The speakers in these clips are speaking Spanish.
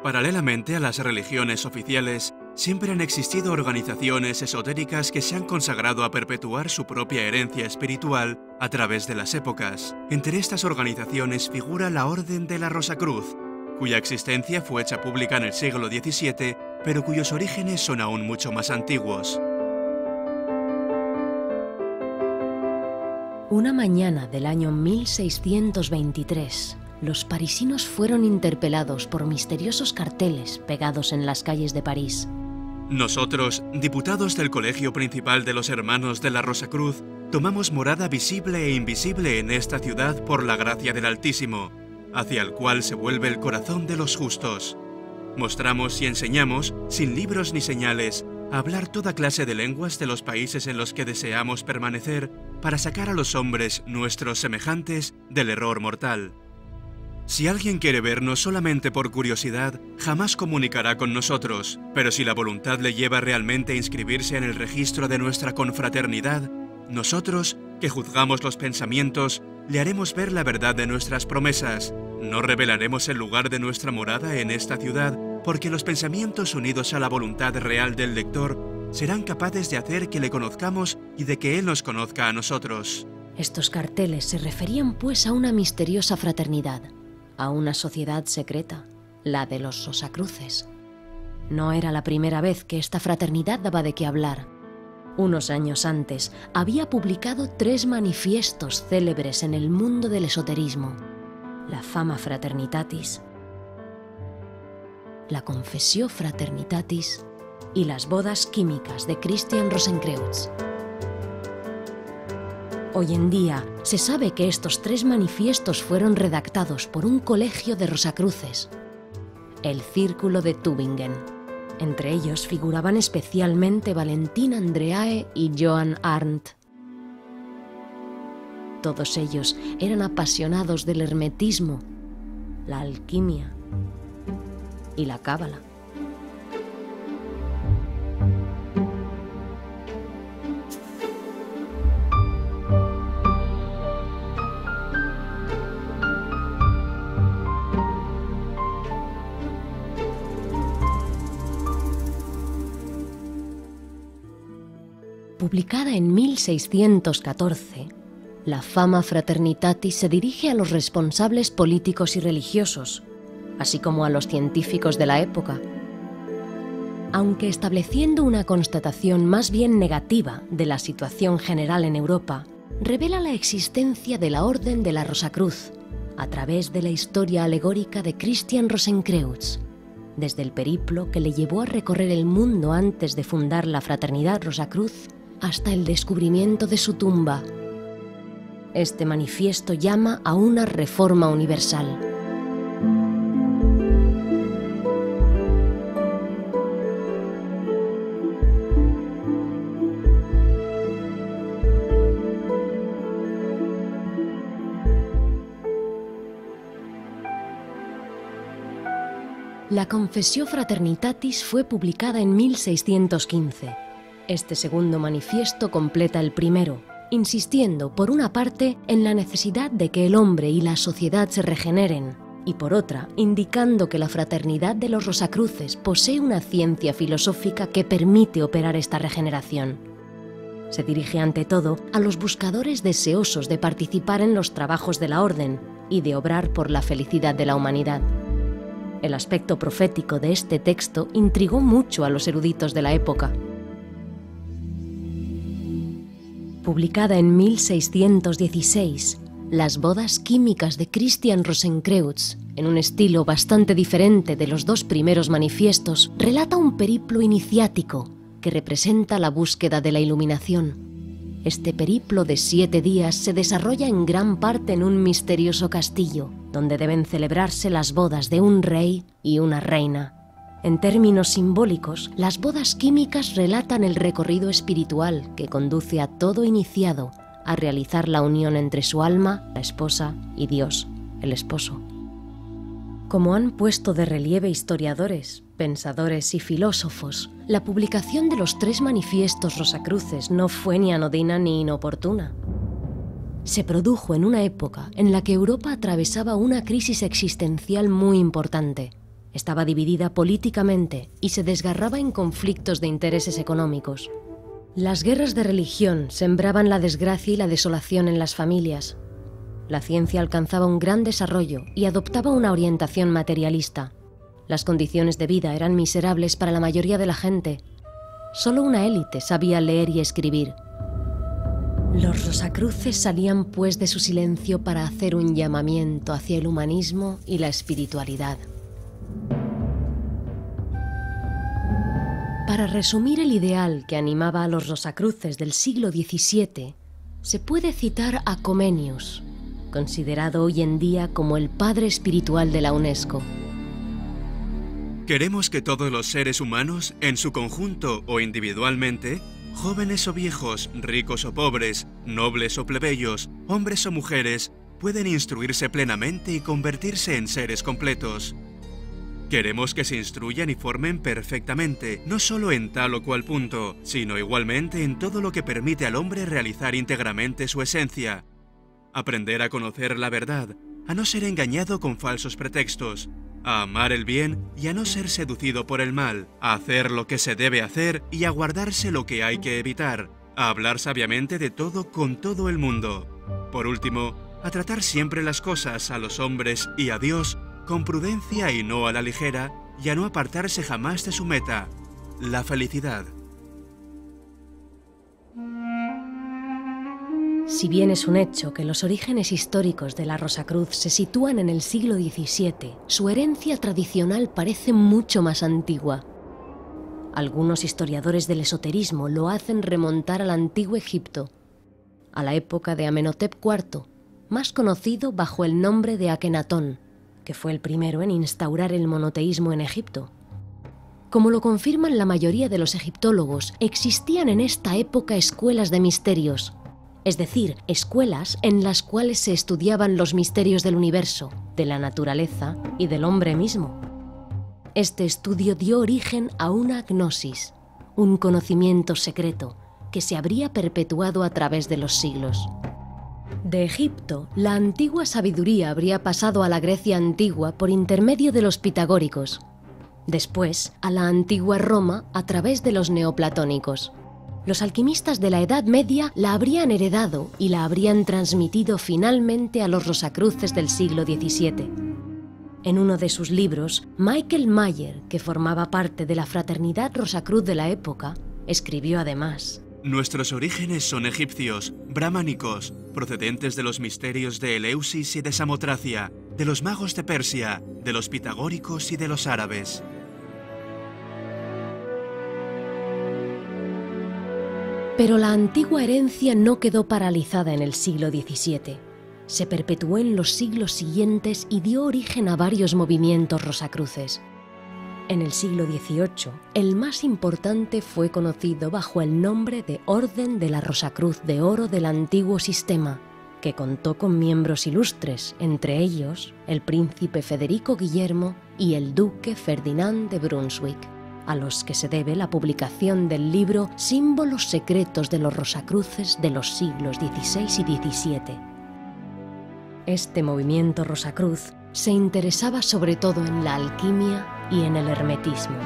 Paralelamente a las religiones oficiales, siempre han existido organizaciones esotéricas que se han consagrado a perpetuar su propia herencia espiritual a través de las épocas. Entre estas organizaciones figura la Orden de la Rosacruz, cuya existencia fue hecha pública en el siglo XVII, pero cuyos orígenes son aún mucho más antiguos. Una mañana del año 1623, los parisinos fueron interpelados por misteriosos carteles pegados en las calles de París. Nosotros, diputados del Colegio Principal de los Hermanos de la Rosacruz, tomamos morada visible e invisible en esta ciudad por la gracia del Altísimo, hacia el cual se vuelve el corazón de los justos. Mostramos y enseñamos, sin libros ni señales, a hablar toda clase de lenguas de los países en los que deseamos permanecer para sacar a los hombres, nuestros semejantes, del error mortal. Si alguien quiere vernos solamente por curiosidad, jamás comunicará con nosotros, pero si la voluntad le lleva realmente a inscribirse en el registro de nuestra confraternidad, nosotros, que juzgamos los pensamientos, le haremos ver la verdad de nuestras promesas. No revelaremos el lugar de nuestra morada en esta ciudad, porque los pensamientos unidos a la voluntad real del lector serán capaces de hacer que le conozcamos y de que él nos conozca a nosotros. Estos carteles se referían pues a una misteriosa fraternidad, a una sociedad secreta, la de los Rosacruces. No era la primera vez que esta fraternidad daba de qué hablar. Unos años antes había publicado 3 manifiestos célebres en el mundo del esoterismo: la Fama Fraternitatis, la Confessio Fraternitatis y las bodas químicas de Christian Rosenkreutz. Hoy en día se sabe que estos 3 manifiestos fueron redactados por un colegio de Rosacruces, el Círculo de Tübingen. Entre ellos figuraban especialmente Valentin Andreae y Johann Arndt. Todos ellos eran apasionados del hermetismo, la alquimia y la cábala. Publicada en 1614, la Fama Fraternitatis se dirige a los responsables políticos y religiosos, así como a los científicos de la época, aunque estableciendo una constatación más bien negativa de la situación general en Europa, revela la existencia de la Orden de la Rosacruz a través de la historia alegórica de Christian Rosenkreutz, desde el periplo que le llevó a recorrer el mundo antes de fundar la Fraternidad Rosacruz hasta el descubrimiento de su tumba. Este manifiesto llama a una reforma universal. La Confessio Fraternitatis fue publicada en 1615. Este segundo manifiesto completa el primero, insistiendo, por una parte, en la necesidad de que el hombre y la sociedad se regeneren, y por otra, indicando que la fraternidad de los Rosacruces posee una ciencia filosófica que permite operar esta regeneración. Se dirige ante todo a los buscadores deseosos de participar en los trabajos de la orden y de obrar por la felicidad de la humanidad. El aspecto profético de este texto intrigó mucho a los eruditos de la época. Publicada en 1616, Las bodas químicas de Christian Rosenkreutz, en un estilo bastante diferente de los 2 primeros manifiestos, relata un periplo iniciático que representa la búsqueda de la iluminación. Este periplo de 7 días se desarrolla en gran parte en un misterioso castillo, donde deben celebrarse las bodas de un rey y una reina. En términos simbólicos, las bodas químicas relatan el recorrido espiritual que conduce a todo iniciado a realizar la unión entre su alma, la esposa, y Dios, el esposo. Como han puesto de relieve historiadores, pensadores y filósofos, la publicación de los 3 manifiestos rosacruces no fue ni anodina ni inoportuna. Se produjo en una época en la que Europa atravesaba una crisis existencial muy importante, Estaba dividida políticamente y se desgarraba en conflictos de intereses económicos. Las guerras de religión sembraban la desgracia y la desolación en las familias. La ciencia alcanzaba un gran desarrollo y adoptaba una orientación materialista. Las condiciones de vida eran miserables para la mayoría de la gente. Solo una élite sabía leer y escribir. Los Rosacruces salían pues de su silencio para hacer un llamamiento hacia el humanismo y la espiritualidad. Para resumir el ideal que animaba a los Rosacruces del siglo XVII, se puede citar a Comenius, considerado hoy en día como el padre espiritual de la UNESCO. Queremos que todos los seres humanos, en su conjunto o individualmente, jóvenes o viejos, ricos o pobres, nobles o plebeyos, hombres o mujeres, pueden instruirse plenamente y convertirse en seres completos. Queremos que se instruyan y formen perfectamente, no solo en tal o cual punto, sino igualmente en todo lo que permite al hombre realizar íntegramente su esencia. Aprender a conocer la verdad, a no ser engañado con falsos pretextos, a amar el bien y a no ser seducido por el mal, a hacer lo que se debe hacer y a guardarse lo que hay que evitar, a hablar sabiamente de todo con todo el mundo. Por último, a tratar siempre las cosas, a los hombres y a Dios, con prudencia y no a la ligera, y a no apartarse jamás de su meta, la felicidad. Si bien es un hecho que los orígenes históricos de la Rosacruz se sitúan en el siglo XVII, su herencia tradicional parece mucho más antigua. Algunos historiadores del esoterismo lo hacen remontar al antiguo Egipto, a la época de Amenhotep IV, más conocido bajo el nombre de Akenatón, que fue el primero en instaurar el monoteísmo en Egipto. Como lo confirman la mayoría de los egiptólogos, existían en esta época escuelas de misterios, es decir, escuelas en las cuales se estudiaban los misterios del universo, de la naturaleza y del hombre mismo. Este estudio dio origen a una gnosis, un conocimiento secreto que se habría perpetuado a través de los siglos. De Egipto, la antigua sabiduría habría pasado a la Grecia antigua por intermedio de los pitagóricos, después a la antigua Roma a través de los neoplatónicos. Los alquimistas de la Edad Media la habrían heredado y la habrían transmitido finalmente a los Rosacruces del siglo XVII. En uno de sus libros, Michael Mayer, que formaba parte de la fraternidad Rosacruz de la época, escribió además: Nuestros orígenes son egipcios, brahmánicos, procedentes de los misterios de Eleusis y de Samotracia, de los magos de Persia, de los pitagóricos y de los árabes. Pero la antigua herencia no quedó paralizada en el siglo XVII. Se perpetuó en los siglos siguientes y dio origen a varios movimientos rosacruces. En el siglo XVIII, el más importante fue conocido bajo el nombre de Orden de la Rosacruz de Oro del Antiguo Sistema, que contó con miembros ilustres, entre ellos el príncipe Federico Guillermo y el duque Ferdinand de Brunswick, a los que se debe la publicación del libro Símbolos secretos de los Rosacruces de los siglos XVI y XVII. Este movimiento Rosacruz se interesaba sobre todo en la alquimia y en el hermetismo.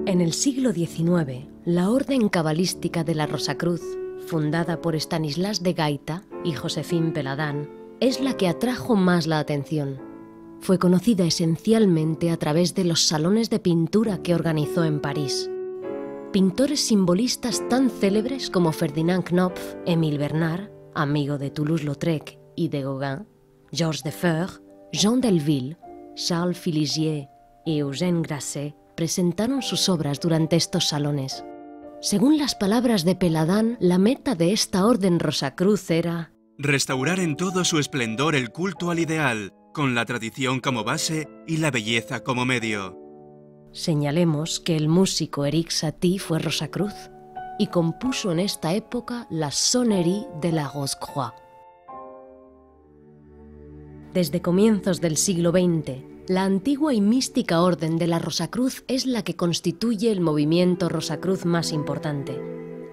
En el siglo XIX, la orden cabalística de la Rosacruz, fundada por Stanislas de Gaita y Joséphine Péladan, es la que atrajo más la atención. Fue conocida esencialmente a través de los salones de pintura que organizó en París. Pintores simbolistas tan célebres como Ferdinand Knopf, Émile Bernard, amigo de Toulouse-Lautrec y de Gauguin, Georges Defebvre, Jean Delville, Charles Filigier y Eugène Grasset presentaron sus obras durante estos salones. Según las palabras de Péladan, la meta de esta orden Rosacruz era restaurar en todo su esplendor el culto al ideal, con la tradición como base y la belleza como medio. Señalemos que el músico Erik Satie fue Rosacruz. y compuso en esta época la Sonnerie de la Rose-Croix. Desde comienzos del siglo XX, la antigua y mística Orden de la Rosacruz es la que constituye el movimiento Rosacruz más importante,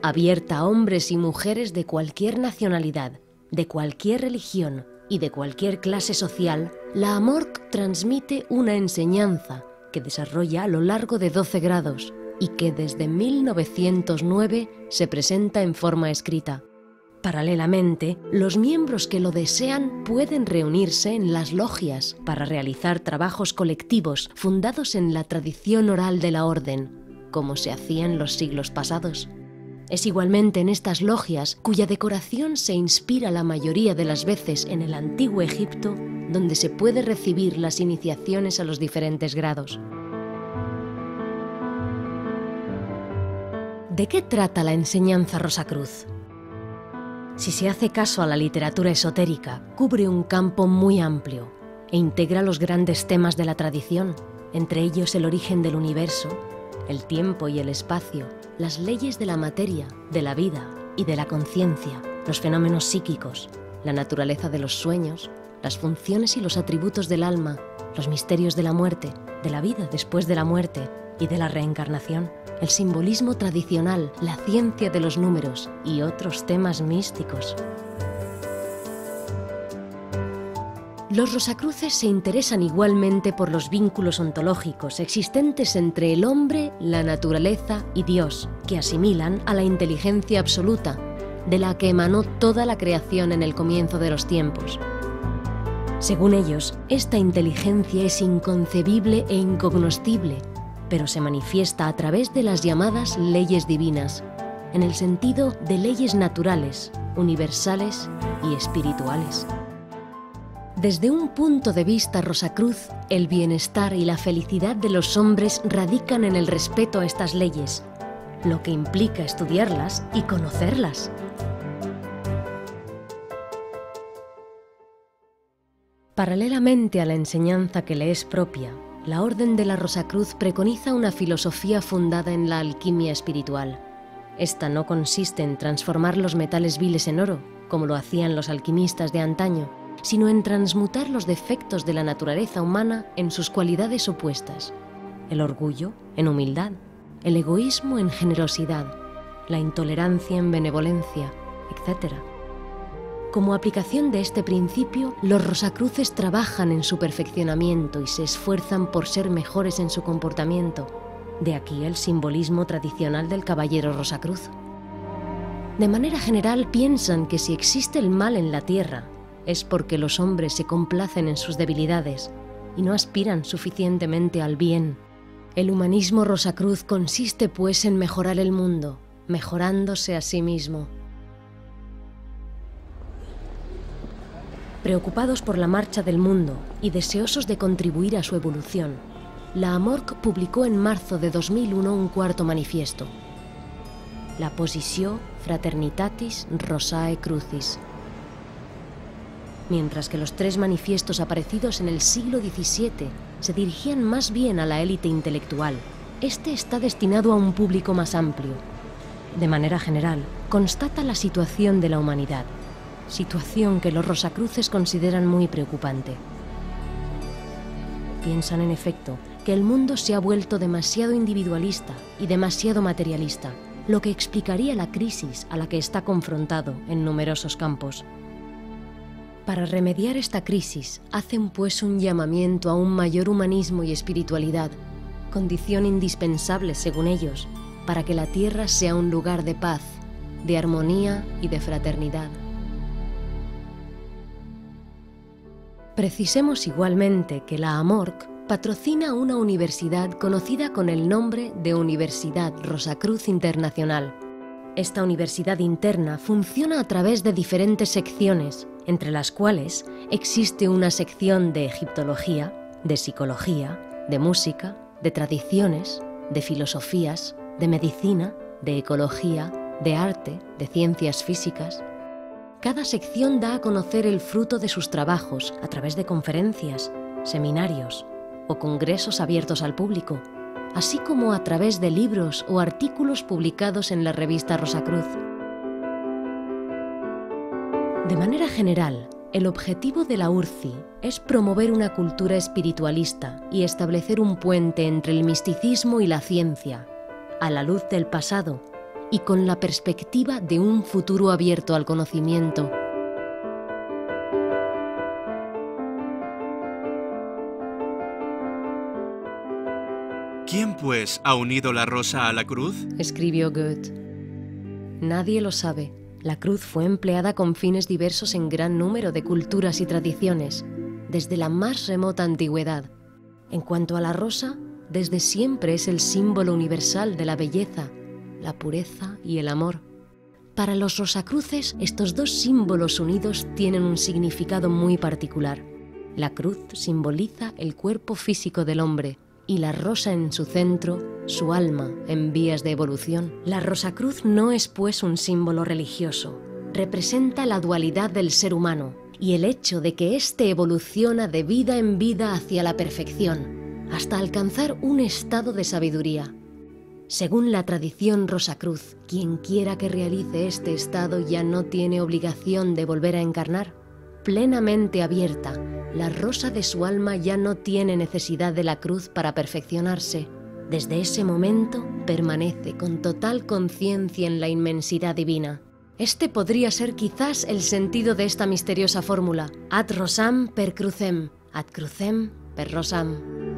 abierta a hombres y mujeres de cualquier nacionalidad, de cualquier religión y de cualquier clase social. La AMORC transmite una enseñanza que desarrolla a lo largo de 12 grados y que desde 1909 se presenta en forma escrita. Paralelamente, los miembros que lo desean pueden reunirse en las logias para realizar trabajos colectivos fundados en la tradición oral de la orden, como se hacía en los siglos pasados. Es igualmente en estas logias cuya decoración se inspira la mayoría de las veces en el antiguo Egipto, donde se puede recibir las iniciaciones a los diferentes grados. ¿De qué trata la enseñanza Rosacruz? Si se hace caso a la literatura esotérica, cubre un campo muy amplio e integra los grandes temas de la tradición, entre ellos el origen del universo, el tiempo y el espacio, las leyes de la materia, de la vida y de la conciencia, los fenómenos psíquicos, la naturaleza de los sueños, las funciones y los atributos del alma, los misterios de la muerte, de la vida después de la muerte y de la reencarnación, el simbolismo tradicional, la ciencia de los números y otros temas místicos. Los Rosacruces se interesan igualmente por los vínculos ontológicos existentes entre el hombre, la naturaleza y Dios, que asimilan a la inteligencia absoluta, de la que emanó toda la creación en el comienzo de los tiempos. Según ellos, esta inteligencia es inconcebible e incognoscible, pero se manifiesta a través de las llamadas leyes divinas, en el sentido de leyes naturales, universales y espirituales. Desde un punto de vista Rosacruz, el bienestar y la felicidad de los hombres radican en el respeto a estas leyes, lo que implica estudiarlas y conocerlas. Paralelamente a la enseñanza que le es propia, la Orden de la Rosacruz preconiza una filosofía fundada en la alquimia espiritual. Esta no consiste en transformar los metales viles en oro, como lo hacían los alquimistas de antaño, sino en transmutar los defectos de la naturaleza humana en sus cualidades opuestas: el orgullo en humildad, el egoísmo en generosidad, la intolerancia en benevolencia, etc. Como aplicación de este principio, los Rosacruces trabajan en su perfeccionamiento y se esfuerzan por ser mejores en su comportamiento. De aquí el simbolismo tradicional del caballero Rosacruz. De manera general piensan que si existe el mal en la tierra, es porque los hombres se complacen en sus debilidades y no aspiran suficientemente al bien. El humanismo Rosacruz consiste pues en mejorar el mundo, mejorándose a sí mismo. Preocupados por la marcha del mundo y deseosos de contribuir a su evolución, la AMORC publicó en marzo de 2001 un cuarto manifiesto: La Positio Fraternitatis Rosae Crucis. Mientras que los tres manifiestos aparecidos en el siglo XVII se dirigían más bien a la élite intelectual, este está destinado a un público más amplio. De manera general, constata la situación de la humanidad, situación que los Rosacruces consideran muy preocupante. Piensan, en efecto, que el mundo se ha vuelto demasiado individualista y demasiado materialista, lo que explicaría la crisis a la que está confrontado en numerosos campos. Para remediar esta crisis, hacen pues un llamamiento a un mayor humanismo y espiritualidad, condición indispensable, según ellos, para que la Tierra sea un lugar de paz, de armonía y de fraternidad. Precisemos igualmente que la AMORC patrocina una universidad conocida con el nombre de Universidad Rosacruz Internacional. Esta universidad interna funciona a través de diferentes secciones, entre las cuales existe una sección de egiptología, de psicología, de música, de tradiciones, de filosofías, de medicina, de ecología, de arte, de ciencias físicas. Cada sección da a conocer el fruto de sus trabajos a través de conferencias, seminarios o congresos abiertos al público, así como a través de libros o artículos publicados en la revista Rosacruz. De manera general, el objetivo de la URCI es promover una cultura espiritualista y establecer un puente entre el misticismo y la ciencia, a la luz del pasado y con la perspectiva de un futuro abierto al conocimiento. ¿Quién, pues, ha unido la rosa a la cruz? Escribió Goethe. Nadie lo sabe. La cruz fue empleada con fines diversos en gran número de culturas y tradiciones, desde la más remota antigüedad. En cuanto a la rosa, desde siempre es el símbolo universal de la belleza, la pureza y el amor. Para los rosacruces, estos dos símbolos unidos tienen un significado muy particular. La cruz simboliza el cuerpo físico del hombre, y la rosa en su centro, su alma en vías de evolución. La Rosacruz no es pues un símbolo religioso, representa la dualidad del ser humano y el hecho de que éste evoluciona de vida en vida hacia la perfección, hasta alcanzar un estado de sabiduría. Según la tradición Rosacruz, quien quiera que realice este estado ya no tiene obligación de volver a encarnar. Plenamente abierta, la rosa de su alma ya no tiene necesidad de la cruz para perfeccionarse. Desde ese momento permanece con total conciencia en la inmensidad divina. Este podría ser quizás el sentido de esta misteriosa fórmula: ad rosam per crucem, ad crucem per rosam.